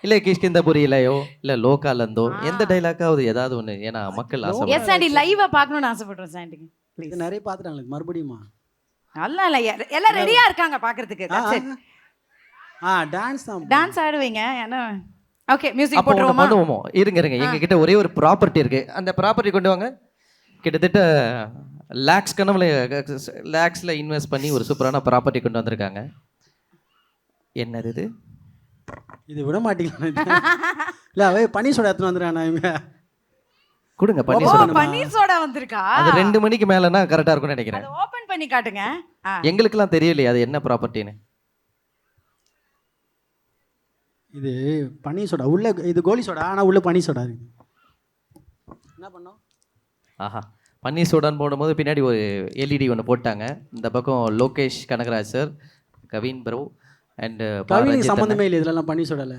இல்ல கிஷ்கிந்தபுரியிலயோ இல்ல லோக்காலந்தோ எந்த டைலாக்காவது ஏதாவது ஒண்ணு. ஏன்னா மக்கள் ஆசை. எஸ் ஆண்டி லைவா பார்க்கணும்னு ஆசைப்படுறோம் சாண்டிக்கு. இது நிறைய பார்த்துட்டாங்களே மறுபடியுமா? நல்லா இல்ல எல்லாம் ரெடியா இருக்காங்க பாக்குறதுக்கு. டான்ஸ் தான். டான்ஸ் ஆடுவீங்க என்ன? ஓகே மியூசிக் அப்போ ஒண்ணு போட்டுருவோமா? பண்ணுவோமோ? இருங்க எங்க கிட்ட ஒரே ஒரு ப்ராப்பர்ட்டி இருக்கு. அந்த ப்ராப்பர்ட்டி கொண்டு வாங்க. கிட்டத்தட்ட லேக்ஸ் கனவுல லேக்ஸ்ல இன்வெஸ்ட் பண்ணி ஒரு சூப்பரான ப்ராப்பர்ட்டி கொண்டு வந்திருக்காங்க. என்னது இது? இது விட மாட்டீங்களா? இல்ல அவே பனி சோடா எடுத்துட்டு வந்துறானே இவங்க. கொடுங்க ஓ பன்னீர் சோடா. பன்னீர் சோடா வந்திருக்கா? அது 2 மணிக்கு மேலனா கரெக்டா இருக்கும்னு நினைக்கிறேன். அது ஓபன் பண்ணி காட்டுங்க. எங்களுக்கெல்லாம் தெரியலையே அது என்ன ப்ராப்பர்ட்டின்னு. இது பனி சோடா உள்ள, இது கோலி சோடா ஆனா உள்ள பனி சோடா இருக்கு. என்ன பண்ணோம்? ஆஹா, பன்னீர் சோடான்னு போடும்போது பின்னாடி ஒரு எல்இடி ஒன்று போட்டாங்க. இந்த பக்கம் Lokesh Kanagaraj sir, Kavin bro and கவினுக்கு சம்மந்தமே இல்லை இதெல்லாம் பனி சோடால.